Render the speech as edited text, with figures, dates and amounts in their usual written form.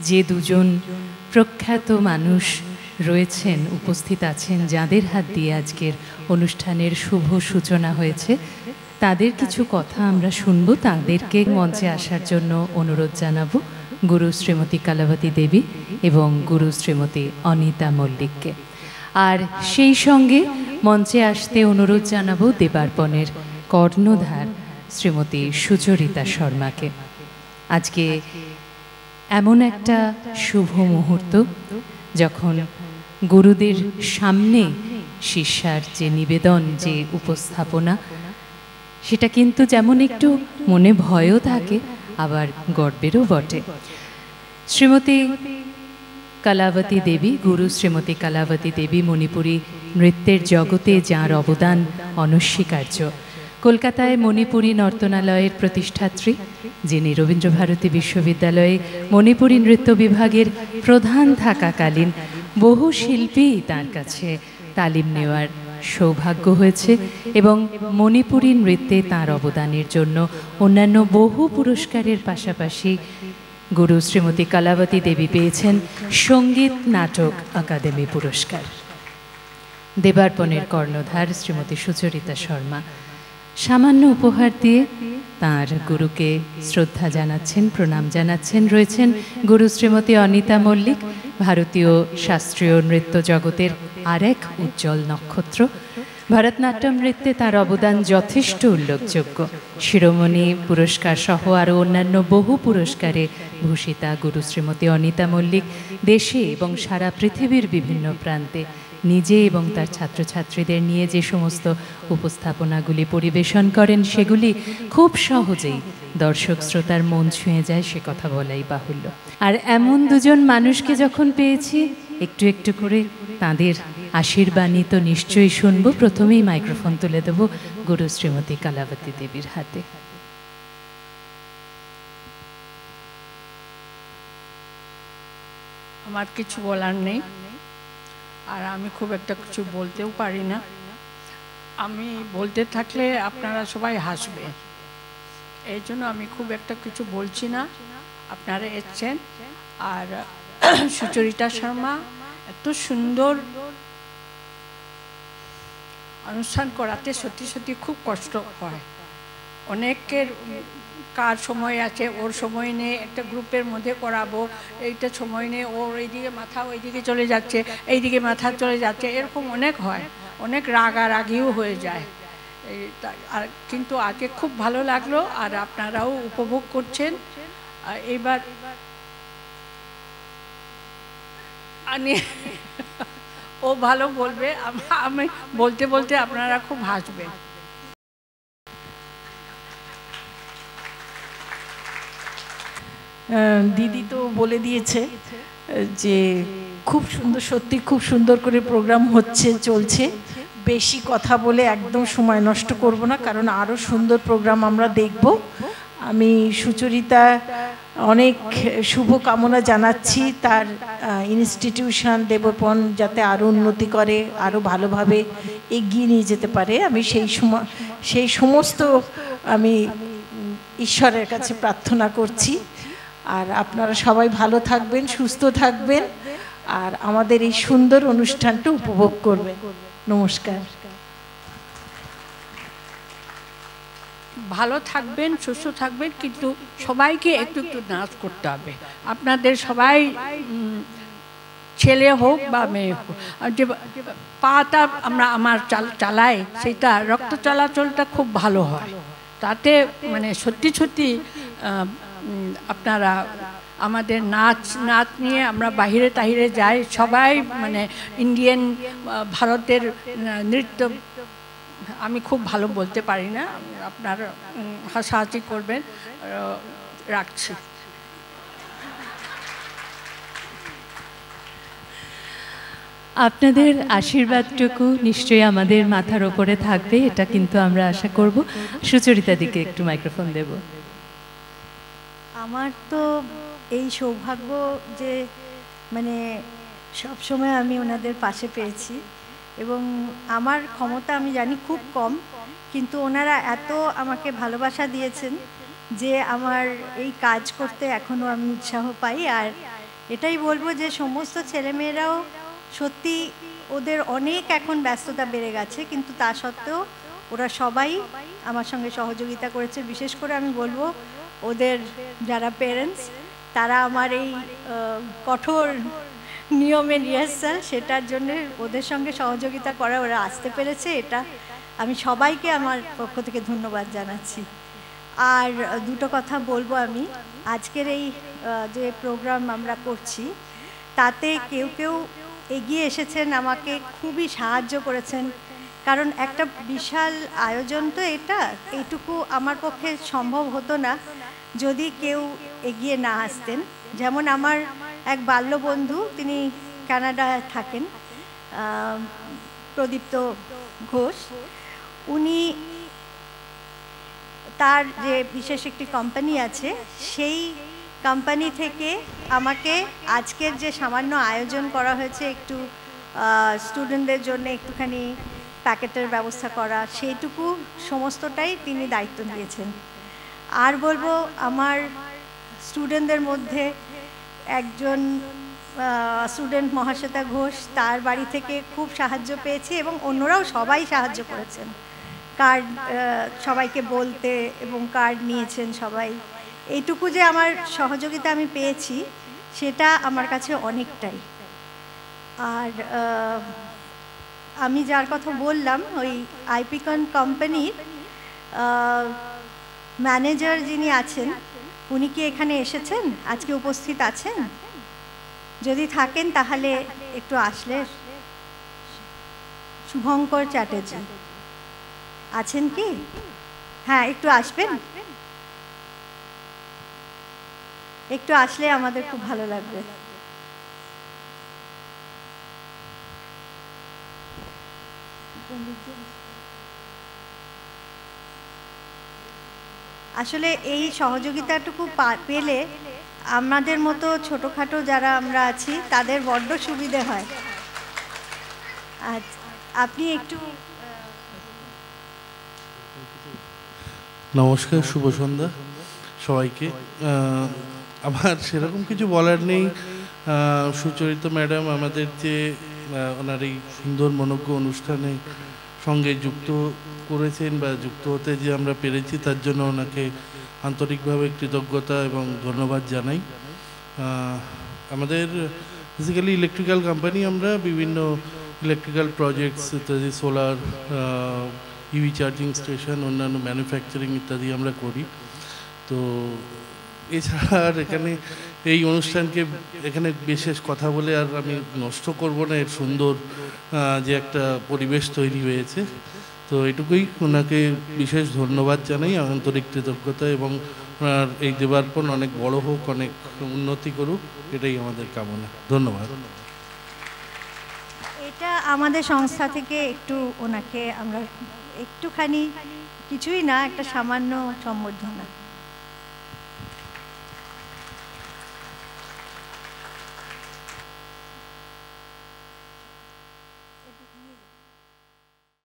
যে দুজন প্রখ্যাত মানুষ রয়েছেন, উপস্থিত আছেন, যাদের হাত দিয়ে আজকের অনুষ্ঠানের শুভ সূচনা হয়েছে, তাদের কিছু কথা আমরা শুনব। তাদেরকে মঞ্চে আসার জন্য অনুরোধ জানাবো গুরু শ্রীমতী কালাবতী দেবী এবং গুরু শ্রীমতী অনিতা মল্লিককে। আর সেই সঙ্গে মঞ্চে আসতে অনুরোধ জানাবো দেবার্পণের কর্ণধার শ্রীমতী সুচরিতা শর্মাকে। আজকে এমন একটা শুভ মুহূর্ত যখন গুরুদের সামনে শিষ্যার যে নিবেদন, যে উপস্থাপনা, সেটা কিন্তু যেমন একটু মনে ভয়ও থাকে, আবার গর্বেরও বটে। শ্রীমতী কালাবতী দেবী, গুরু শ্রীমতী কালাবতী দেবী মণিপুরী নৃত্যের জগতে যাঁর অবদান অনস্বীকার্য। কলকাতায় মণিপুরী নর্তনালয়ের প্রতিষ্ঠাত্রী, যিনি রবীন্দ্রভারতী বিশ্ববিদ্যালয়ে মণিপুরী নৃত্য বিভাগের প্রধান থাকাকালীন বহু শিল্পী তার কাছে তালিম নেওয়ার সৌভাগ্য হয়েছে এবং মণিপুরী নৃত্যে তাঁর অবদানের জন্য অন্যান্য বহু পুরস্কারের পাশাপাশি গুরু শ্রীমতী কালাবতী দেবী পেয়েছেন সঙ্গীত নাটক আকাদেমি পুরস্কার। দেবার্পণের কর্ণধার শ্রীমতী সুচরিতা শর্মা সামান্য উপহার দিয়ে তাঁর গুরুকে শ্রদ্ধা জানাচ্ছেন, প্রণাম জানাচ্ছেন। রয়েছেন গুরু শ্রীমতী অনিতা মল্লিক, ভারতীয় শাস্ত্রীয় নৃত্য জগতের আরেক উজ্জ্বল নক্ষত্র। ভারতনাট্যম নৃত্যে তার অবদান যথেষ্ট উল্লেখযোগ্য। শিরোমণি পুরস্কার সহ আরও অন্যান্য বহু পুরস্কারে ভূষিতা গুরু শ্রীমতী অনিতা মল্লিক দেশে এবং সারা পৃথিবীর বিভিন্ন প্রান্তে নিজে এবং তার ছাত্রছাত্রীদের নিয়ে যে সমস্ত উপস্থাপনাগুলি পরিবেশন করেন, সেগুলি খুব সহজেই দর্শক শ্রোতার মন ছুঁয়ে যায়, সে কথা বলাই বাহুল্য। আর এমন দুজন মানুষকে যখন পেয়েছি, একটু একটু করে তাঁদের আশীর্বাণী তো নিশ্চয়ই শুনব। প্রথমেই মাইক্রোফোন তুলে দেব গুরু শ্রীমতী কালাবতী দেবীর হাতে। আমার কিছু বলার নেই, আর আমি খুব একটা কিছু বলতেও পারি না। আমি বলতে থাকলে আপনারা সবাই হাসবে, এই জন্য আমি খুব একটা কিছু বলছি না। আপনারা এসছেন, আর সুচরিতা শর্মা এত সুন্দর অনুষ্ঠান করাতে সত্যি সত্যি খুব কষ্ট হয়। অনেকের কার সময় আছে, ওর সময় নেই, একটা গ্রুপের মধ্যে করাবো, এইটা সময় নেই, ওর এইদিকে মাথা ওইদিকে চলে যাচ্ছে, এইদিকে মাথা চলে যাচ্ছে, এরকম অনেক হয়, অনেক রাগারাগিও হয়ে যায়। আর কিন্তু আজকে খুব ভালো লাগলো, আর আপনারাও উপভোগ করছেন। এবার ও ভালো বলবে, আমি বলতে বলতে আপনারা খুব হাসবেন। দিদি তো বলে দিয়েছে যে খুব সুন্দর, সত্যি খুব সুন্দর করে প্রোগ্রাম হচ্ছে, চলছে। বেশি কথা বলে একদম সময় নষ্ট করব না, কারণ আরও সুন্দর প্রোগ্রাম আমরা দেখব। আমি সুচরিতা অনেক শুভকামনা জানাচ্ছি, তার ইনস্টিটিউশন দেবপন যাতে আরও উন্নতি করে, আরও ভালোভাবে এগিয়ে নিয়ে যেতে পারে। আমি সেই সমস্ত আমি ঈশ্বরের কাছে প্রার্থনা করছি। আর আপনারা সবাই ভালো থাকবেন, সুস্থ থাকবেন, আর আমাদের এই সুন্দর অনুষ্ঠানটা উপভোগ করবেন। নমস্কার। ভালো থাকবেন, সুস্থ থাকবেন, কিন্তু সবাইকে একটু একটু নাচ করতে হবে। আপনাদের সবাই ছেলে হোক বা মেয়ে হোক, যে পাটা আমার চালাই, সেটা রক্ত চলাচলটা খুব ভালো হয়। তাতে মানে সত্যি সত্যি আপনারা আমাদের নাচ নিয়ে আমরা বাহিরে তাহিরে যাই, সবাই মানে ইন্ডিয়ান ভারতের নৃত্য আমি খুব ভালো বলতে পারি না, আপনারা হাসাহাসি করবেন। রাখছি। আপনাদের আশীর্বাদটুকু নিশ্চয়ই আমাদের মাথার ওপরে থাকবে, এটা কিন্তু আমরা আশা করব। সুচরিতা দিকে একটু মাইক্রোফোন দেব। আমার তো এই সৌভাগ্য যে মানে সব সময় আমি ওনাদের পাশে পেয়েছি, এবং আমার ক্ষমতা আমি জানি খুব কম, কিন্তু ওনারা এত আমাকে ভালোবাসা দিয়েছেন যে আমার এই কাজ করতে এখনও আমি উৎসাহ পাই। আর এটাই বলবো যে সমস্ত ছেলেমেয়েরাও সত্যি ওদের অনেক এখন ব্যস্ততা বেড়ে গেছে, কিন্তু তা সত্ত্বেও ওরা সবাই আমার সঙ্গে সহযোগিতা করেছে। বিশেষ করে আমি বলবো ওদের যারা পেরেন্টস, তারা আমার এই কঠোর নিয়মে রিহার্সাল, সেটার জন্য ওদের সঙ্গে সহযোগিতা করা ওরা আসতে পেরেছে। এটা আমি সবাইকে আমার পক্ষ থেকে ধন্যবাদ জানাচ্ছি। আর দুটো কথা বলবো আমি, আজকের এই যে প্রোগ্রাম আমরা করছি তাতে কেউ কেউ এগিয়ে এসেছেন, আমাকে খুবই সাহায্য করেছেন, কারণ একটা বিশাল আয়োজন তো এটা, এইটুকু আমার পক্ষে সম্ভব হতো না যদি কেউ এগিয়ে না আসতেন। যেমন আমার এক বাল্যবন্ধু, তিনি কানাডায় থাকেন, প্রদীপ্ত ঘোষ, উনি তার যে বিশেষ একটি কোম্পানি আছে, সেই কোম্পানি থেকে আমাকে আজকের যে সামান্য আয়োজন করা হয়েছে, একটু স্টুডেন্টদের জন্য একটুখানি প্যাকেটের ব্যবস্থা করা, সেইটুকু সমস্তটাই তিনি দায়িত্ব নিয়েছেন। আর বলবো আমার স্টুডেন্টদের মধ্যে একজন স্টুডেন্ট মহাশ্বেতা ঘোষ, তার বাড়ি থেকে খুব সাহায্য পেয়েছি এবং অন্যরাও সবাই সাহায্য করেছেন, কার্ড সবাইকে বলতে এবং কার্ড নিয়েছেন সবাই। এইটুকু যে আমার সহযোগিতা আমি পেয়েছি সেটা আমার কাছে অনেকটাই। আর আমি যার কথা বললাম, ওই আইপিকন কোম্পানির ম্যানেজার যিনি আছেন, উনি কি এখানে এসেছেন, আজকে উপস্থিত আছেন? যদি থাকেন তাহলে একটু আসলে। শুভঙ্কর চ্যাটার্জি আছেন কি? হ্যাঁ, একটু আসবেন, একটু আসলে আমাদের খুব ভালো লাগবে। আসলে এই সহযোগিতাটুকু পেলে আমাদের মতো ছোটোখাটো যারা আমরা আছি তাদের বড্ড সুবিধে হয়। আচ্ছা, আপনি একটু। নমস্কার, শুভ সন্ধ্যা সবাইকে। আমার সেরকম কিছু বলার নেই। সুচরিতা ম্যাডাম আমাদের যে ওনার এই সুন্দর মনোজ্ঞ অনুষ্ঠানে সঙ্গে যুক্ত করেছেন বা যুক্ত হতে যে আমরা পেরেছি, তার জন্য ওনাকে আন্তরিকভাবে কৃতজ্ঞতা এবং ধন্যবাদ জানাই। আমাদের বেসিক্যালি ইলেকট্রিক্যাল কোম্পানি, আমরা বিভিন্ন ইলেকট্রিক্যাল প্রজেক্টস ইত্যাদি, সোলার, ইভি চার্জিং স্টেশন, অন্যান্য ম্যানুফ্যাকচারিং ইত্যাদি আমরা করি। তো এছাড়া আর এখানে এই অনুষ্ঠানকে এখানে বিশেষ কথা বলে আর আমি নষ্ট করব না, এর সুন্দর যে একটা পরিবেশ তৈরি হয়েছে। তো এটুকুই, ওনাকে বিশেষ ধন্যবাদ জানাই, আন্তরিক কৃতজ্ঞতা, এবং ওনার এই দেবার্পণ অনেক বড় হোক, অনেক উন্নতি করুক, এটাই আমাদের কামনা। ধন্যবাদ। এটা আমাদের সংস্থা থেকে একটু ওনাকে আমরা একটুখানি, কিছুই না, একটা সামান্য সম্বর্ধনা।